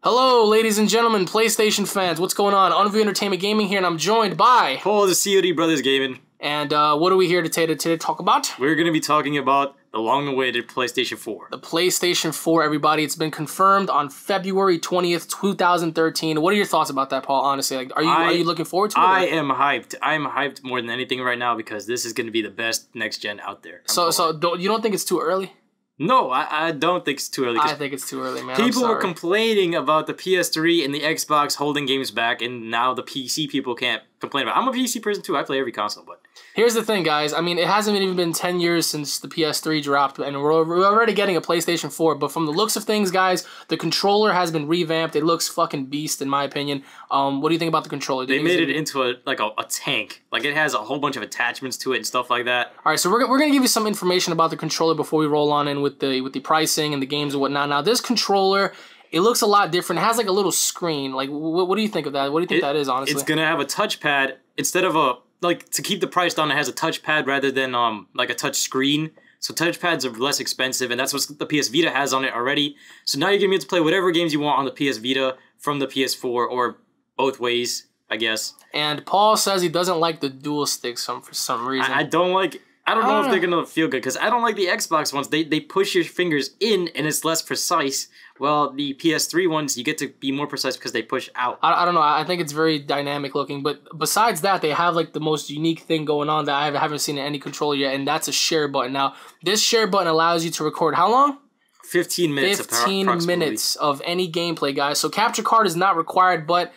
Hello, ladies and gentlemen, PlayStation fans. What's going on? Unview Entertainment Gaming here, and I'm joined by Paul, the COD Brothers Gaming. And what are we here today to talk about? We're going to be talking about the long-awaited PlayStation 4. The PlayStation 4, everybody. It's been confirmed on February 20th, 2013. What are your thoughts about that, Paul? Honestly, like, are you looking forward to it? I am hyped. I am hyped more than anything right now because this is going to be the best next gen out there. You don't think it's too early? No, I don't think it's too early. I think it's too early, man. People were complaining about the PS3 and the Xbox holding games back, and now the PC people can't complain about it. I'm a PC person too. I play every console, but... Here's the thing, guys. I mean, it hasn't even been 10 years since the PS3 dropped, and we're already getting a PlayStation 4. But from the looks of things, guys, the controller has been revamped. It looks fucking beast, in my opinion. What do you think about the controller? They made it into a tank. Like, it has a whole bunch of attachments to it and stuff like that. All right, so we're gonna give you some information about the controller before we roll on in with the pricing and the games and whatnot. Now, this controller, it looks a lot different. It has like a little screen. Like, what do you think of that? What do you think that is, honestly? It's gonna have a touchpad instead of a... Like, to keep the price down, it has a touchpad rather than like a touch screen. So touchpads are less expensive, and that's what the PS Vita has on it already. So now you're going to be able to play whatever games you want on the PS Vita from the PS4, or both ways, I guess. And Paul says he doesn't like the dual sticks for some reason. I don't like... I don't know if they're going to feel good, because I don't like the Xbox ones. They push your fingers in, and it's less precise. Well, the PS3 ones, you get to be more precise because they push out. I don't know. I think it's very dynamic looking. But besides that, they have like the most unique thing going on that I haven't seen in any controller yet, and that's a share button. Now, this share button allows you to record how long? 15 minutes. 15 minutes of any gameplay, guys. So capture card is not required, but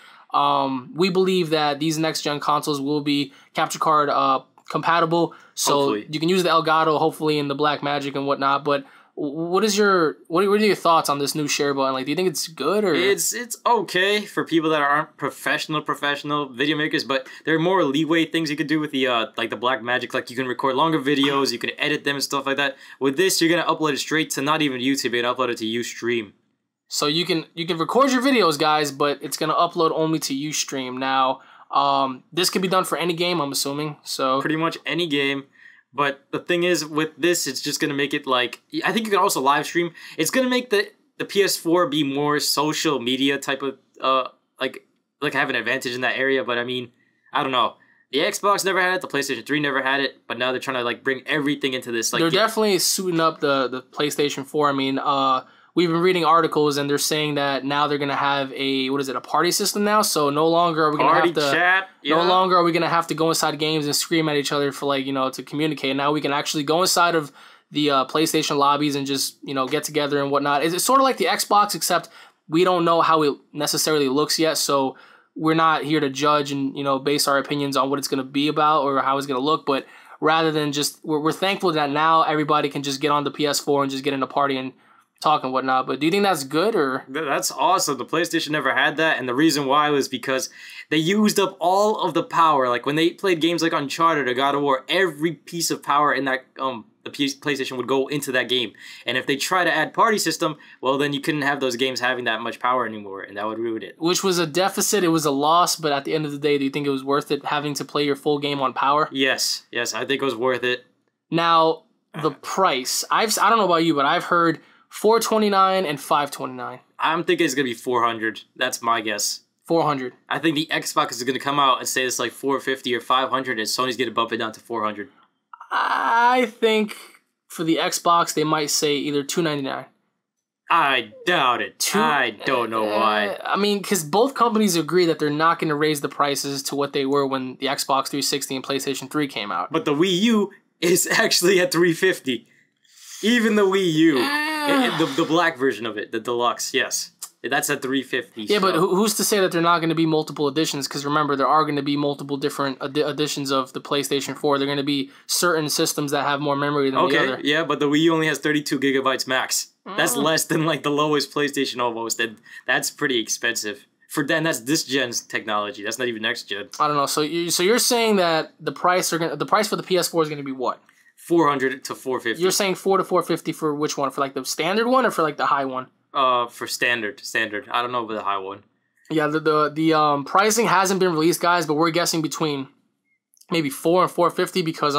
we believe that these next-gen consoles will be capture card compatible. So hopefully. You can use the Elgato, hopefully, in the Black Magic and whatnot, but... What are your thoughts on this new share button? Like, do you think it's good or it's okay for people that aren't professional video makers, but there are more leeway things you could do with the like the Black Magic. Like, you can record longer videos, you can edit them and stuff like that. With this, you're gonna upload it straight to not even YouTube, you're gonna upload it to Ustream. So you can record your videos, guys, but it's gonna upload only to Ustream. Now, this can be done for any game, I'm assuming. So pretty much any game. But the thing is, with this, it's just going to make it like... I think you can also live stream. It's going to make the PS4 be more social media type of... like have an advantage in that area. But I mean, I don't know. The Xbox never had it. The PlayStation 3 never had it. But now they're trying to like bring everything into this. Like, they're definitely suiting up the PlayStation 4. I mean... we've been reading articles, and they're saying that now they're gonna have a party system now. So no longer are we gonna have to chat. Yeah. No longer are we gonna have to go inside games and scream at each other for to communicate. Now we can actually go inside of the PlayStation lobbies and just get together and whatnot. It's sort of like the Xbox, except we don't know how it necessarily looks yet. So we're not here to judge and base our opinions on what it's gonna be about or how it's gonna look. But rather than just we're thankful that now everybody can just get on the PS4 and just get in a party and talk and whatnot. But do you think that's good or? That's awesome. The PlayStation never had that, and the reason why was because they used up all of the power. Like when they played games like Uncharted or God of War, every piece of power in that the PlayStation would go into that game. And if they try to add party system, well, then you couldn't have those games having that much power anymore, and that would ruin it. Which was a deficit. It was a loss, but at the end of the day, do you think it was worth it having to play your full game on power? Yes, I think it was worth it. Now the price. I don't know about you, but I've heard $429 and $529. I'm thinking it's gonna be $400. That's my guess. $400. I think the Xbox is gonna come out and say it's like $450 or $500, and Sony's gonna bump it down to $400. I think for the Xbox they might say either $299. I doubt it. I don't know why. I mean, because both companies agree that they're not going to raise the prices to what they were when the Xbox 360 and PlayStation 3 came out. But the Wii U is actually at $350. Even the Wii U, the black version of it, the deluxe, yes. That's at $350. Yeah, but who's to say that there are not going to be multiple editions? Because remember, there are going to be multiple different editions of the PlayStation 4. There are going to be certain systems that have more memory than the other. Okay, yeah, but the Wii U only has 32 gigabytes max. That's less than like the lowest PlayStation almost, and that's pretty expensive. That's this gen's technology. That's not even next gen. I don't know. So you're saying that the price for the PS4 is going to be what? $400 to $450. You're saying $400 to $450 for which one? For like the standard one or for like the high one? For standard. I don't know about the high one. Yeah, the pricing hasn't been released, guys, but we're guessing between maybe 4 and 450 because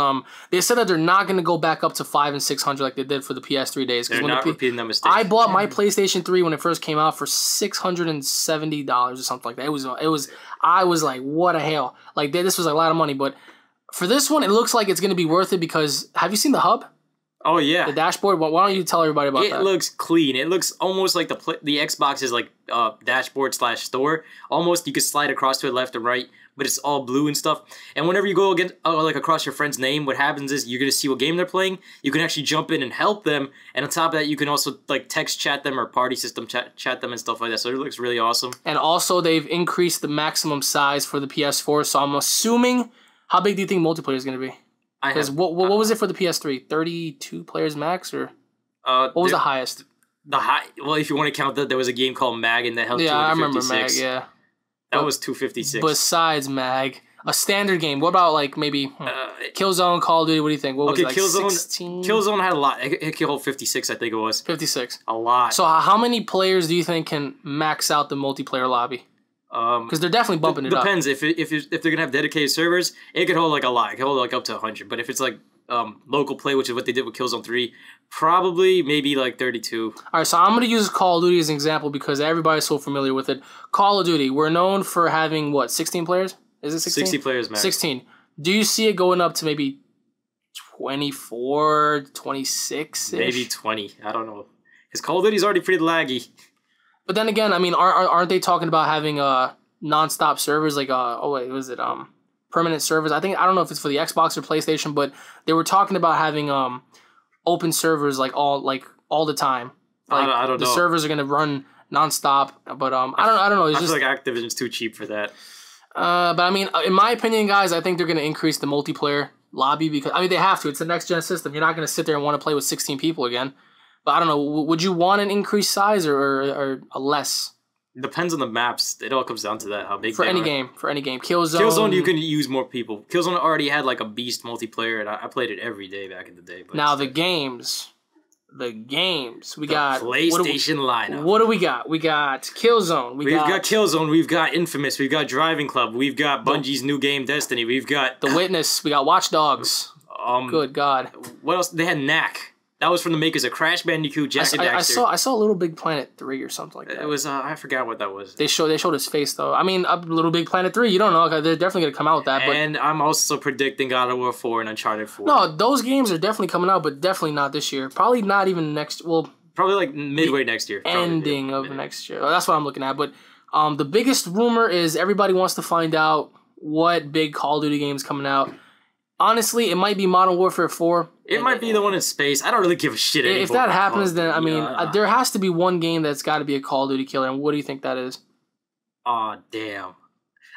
they said that they're not going to go back up to 5 and 600 like they did for the PS3 days. They're not repeating that mistake. I bought my PlayStation 3 when it first came out for $670 or something like that. It was I was like, what a hell. Like this was a lot of money, but for this one it looks like it's going to be worth it because have you seen the hub? Oh yeah. The dashboard? Why don't you tell everybody about that? It looks clean. It looks almost like the Xbox's like dashboard / store. Almost you could slide across to it left and right. But it's all blue and stuff. And whenever you go against, like across your friend's name, what happens is you're gonna see what game they're playing. You can actually jump in and help them, and on top of that, you can also like text chat them or party system chat them and stuff like that. So it looks really awesome. And also, they've increased the maximum size for the PS4. So I'm assuming, how big do you think multiplayer is gonna be? Because what was it for the PS3? 32 players max, or what was the highest? Well, if you want to count that, there was a game called Mag, and that held 256. Yeah, I remember Mag. Yeah. That was 256. Besides Mag, a standard game. What about like maybe Killzone, Call of Duty? What do you think? What was it, like Killzone, 16? Killzone had a lot. It could hold 56, I think it was. 56. A lot. So how many players do you think can max out the multiplayer lobby? Because they're definitely bumping it up. Depends. If they're gonna have dedicated servers, it could hold like a lot. It could hold like up to 100. But if it's like local play, which is what they did with Killzone 3, probably maybe like 32. All right, so I'm going to use Call of Duty as an example because everybody's so familiar with it. Call of Duty, we're known for having, what, 16 players? Is it 16? 60 players, man. 16. Do you see it going up to maybe 24, 26-ish? Maybe 20. I don't know. Because Call of Duty's already pretty laggy. But then again, I mean, aren't they talking about having non-stop servers like, permanent servers? I don't know if it's for the Xbox or PlayStation, but they were talking about having open servers all the time. Like, I don't know. The servers are gonna run nonstop, but I don't know. It's I just feel like Activision's too cheap for that. But I mean, in my opinion, guys, I think they're gonna increase the multiplayer lobby because they have to. It's a next gen system. You're not gonna sit there and want to play with 16 people again. But I don't know. Would you want an increased size or a less? Depends on the maps. It all comes down to that. How big for any game. Killzone, you can use more people. Killzone already had like a beast multiplayer, and I played it every day back in the day. But now the games. We got PlayStation lineup. What do we got? We got Killzone. We've got Killzone. We've got Infamous. We've got Driving Club. We've got Bungie's new game Destiny. We've got The Witness. We got Watch Dogs. Good God. What else? They had Knack. That was from the makers of Crash Bandicoot, Jack and Daxter. I saw Little Big Planet 3 or something like that. It was I forgot what that was. They showed his face though. I mean, Little Big Planet 3. You don't know. They're definitely gonna come out with that. And I'm also predicting God of War 4 and Uncharted 4. No, those games are definitely coming out, but definitely not this year. Probably not even next. Well, probably like midway next year. Ending of next year. That's what I'm looking at. But the biggest rumor is everybody wants to find out what big Call of Duty game is coming out. Honestly, it might be Modern Warfare 4. It might be the one in space. I don't really give a shit anymore. If that happens, then, I mean, there has to be one game that's got to be a Call of Duty killer, and what do you think that is? Aw, damn.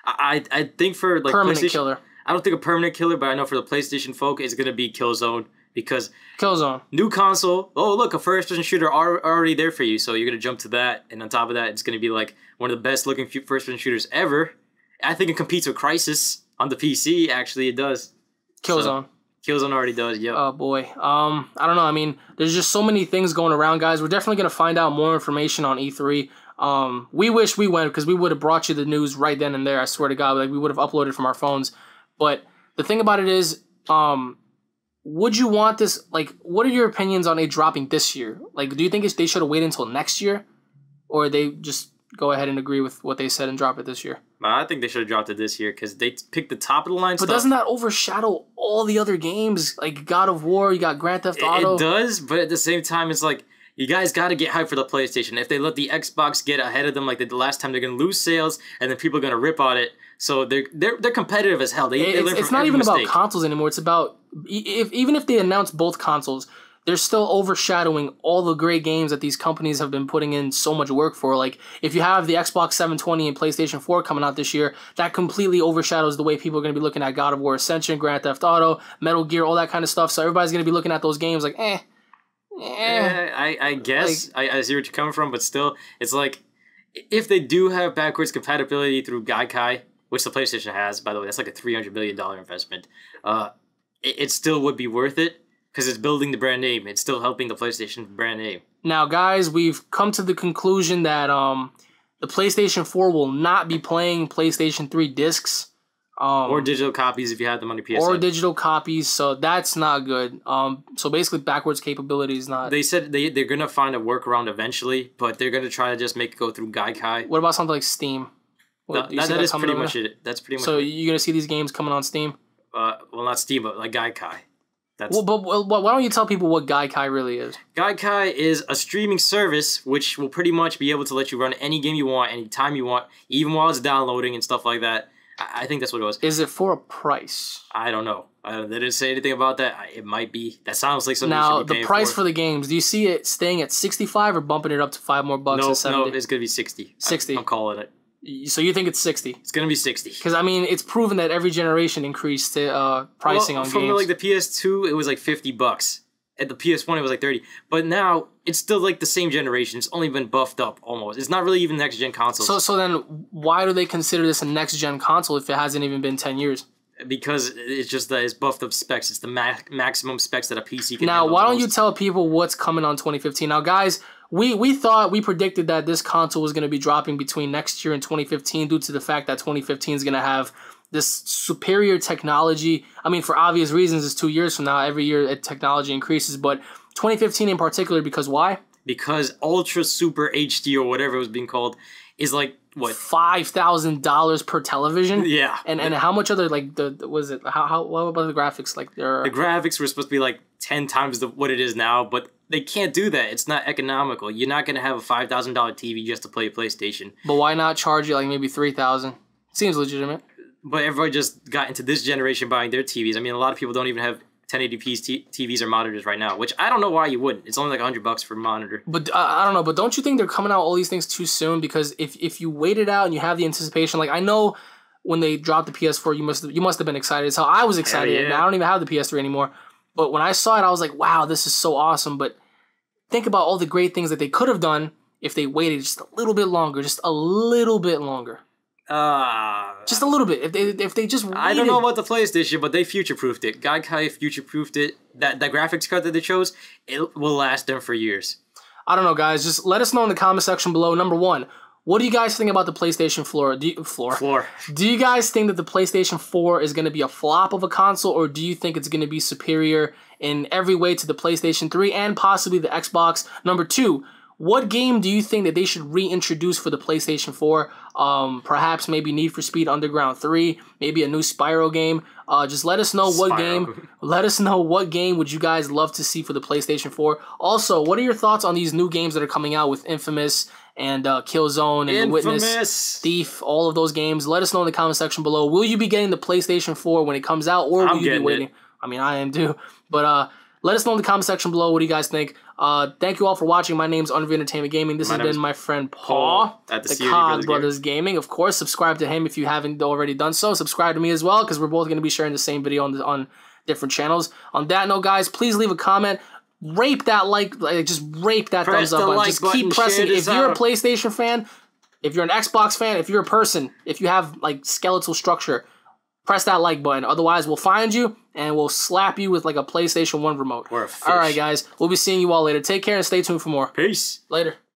I think for, like, permanent killer. I don't think a permanent killer, but I know for the PlayStation folk, it's going to be Killzone, because... Killzone. New console. Oh, look, a first-person shooter already there for you, so you're going to jump to that, and on top of that, it's going to be, like, one of the best-looking first-person shooters ever. I think it competes with Crysis on the PC, actually, it does. Killzone. Killzone already does, yep. Oh, boy. I don't know. I mean, there's just so many things going around, guys. We're definitely going to find out more information on E3. We wish we went because we would have brought you the news right then and there. I swear to God. Like, we would have uploaded from our phones. But the thing about it is, would you want this? Like, what are your opinions on it dropping this year? Like, do you think they should have waited until next year? Or they just go ahead and agree with what they said and drop it this year? I think they should have dropped it this year because they picked the top of the line stuff. But doesn't that overshadow all the other games? Like God of War, you got Grand Theft Auto. It does, but at the same time, it's like, you guys got to get hyped for the PlayStation. If they let the Xbox get ahead of them like they did last time, they're going to lose sales, and then people are going to rip on it. So they're competitive as hell. It's not even about consoles anymore. It's about, even if they announce both consoles, they're still overshadowing all the great games that these companies have been putting in so much work for. Like, if you have the Xbox 720 and PlayStation 4 coming out this year, that completely overshadows the way people are going to be looking at God of War Ascension, Grand Theft Auto, Metal Gear, all that kind of stuff. So everybody's going to be looking at those games like, I guess. Like, I see what you're coming from, but still, it's like, if they do have backwards compatibility through Gaikai, which the PlayStation has, by the way, that's like a $300 million investment, it still would be worth it. Because it's building the brand name. It's still helping the PlayStation brand name. Now, guys, we've come to the conclusion that the PlayStation 4 will not be playing PlayStation 3 discs. Or digital copies if you have them on your PSN. Or digital copies, so that's not good. So basically, backwards capability is not. They said they're gonna find a workaround eventually, but they're gonna try to just make it go through Gaikai. What about something like Steam? That is pretty much it. That's pretty much. So you're gonna see these games coming on Steam? Well, not Steam, but like Gaikai. But why don't you tell people what Gaikai really is? Gaikai is a streaming service which will pretty much be able to let you run any game you want, anytime you want, even while it's downloading and stuff like that. I think that's what it was. Is it for a price? I don't know. They didn't say anything about that. It might be. That sounds like something now, you should be paying the price for. for the games, do you see it staying at 65 or bumping it up to $5 more bucks to 70? No, it's going to be 60. 60. I'm calling it. So you think it's 60? It's going to be 60. Because, I mean, it's proven that every generation increased pricing on from games. From like the PS2, it was like $50. At the PS1, it was like 30. But now, it's still like the same generation. It's only been buffed up almost. It's not really even next-gen consoles. So then, why do they consider this a next-gen console if it hasn't even been 10 years? Because it's just that it's buffed up specs. It's the maximum specs that a PC can Now, handle. why don't you tell people what's coming on 2015? Now, guys, we predicted that this console was going to be dropping between next year and 2015 due to the fact that 2015 is going to have this superior technology. I mean, for obvious reasons, it's 2 years from now. Every year, technology increases. But 2015 in particular, because why? Because Ultra Super HD or whatever it was being called is like, what? $5,000 per television. Yeah, and how much other like what about the graphics? Like the graphics were supposed to be like 10 times what it is now, but they can't do that. It's not economical. You're not gonna have a $5,000 TV just to play PlayStation. But why not charge you like maybe $3,000? Seems legitimate. But everybody just got into this generation buying their TVs. I mean, a lot of people don't even have 1080p TVs or monitors right now, which I don't know why you wouldn't. It's only like $100 for a monitor. But I don't know. But don't you think they're coming out all these things too soon? Because if you wait it out and you have the anticipation, like I know when they dropped the PS4, you must have been excited. So I was excited. Yeah. And I don't even have the PS3 anymore. But when I saw it, I was like, wow, this is so awesome. But think about all the great things that they could have done if they waited just a little bit longer, just a little bit longer. Just a little bit. If they just waited. I don't know about the PlayStation, but they future-proofed it. Gaikai future-proofed it. That graphics card that they chose, it will last them for years. I don't know, guys. Just let us know in the comment section below. Number one, what do you guys think about the PlayStation floor? Do you guys think that the PlayStation 4 is going to be a flop of a console, or do you think it's going to be superior in every way to the PlayStation 3 and possibly the Xbox? Number two, what game do you think that they should reintroduce for the PlayStation 4? Perhaps maybe Need for Speed Underground 3, maybe a new Spyro game. Just let us know what game. Let us know what game would you guys love to see for the PlayStation 4. Also, what are your thoughts on these new games that are coming out with Infamous and Killzone and The Witness, Thief, all of those games? Let us know in the comment section below. Will you be getting the PlayStation 4 when it comes out, or will you be waiting? I mean, I am too. But let us know in the comment section below. What do you guys think? Thank you all for watching. My name's Unreal Entertainment Gaming. This has been my friend Paul at the Cog Brothers Gaming. Of course, subscribe to him if you haven't already done so. Subscribe to me as well, because we're both going to be sharing the same video on different channels. On that note, guys, please leave a comment. Rape that just rape that thumbs up button. Just keep pressing. If you're a PlayStation fan, if you're an Xbox fan, if you're a person, if you have like skeletal structure, press that like button. Otherwise, we'll find you and we'll slap you with like a PlayStation 1 remote. Or a fish. All right, guys. We'll be seeing you all later. Take care and stay tuned for more. Peace. Later.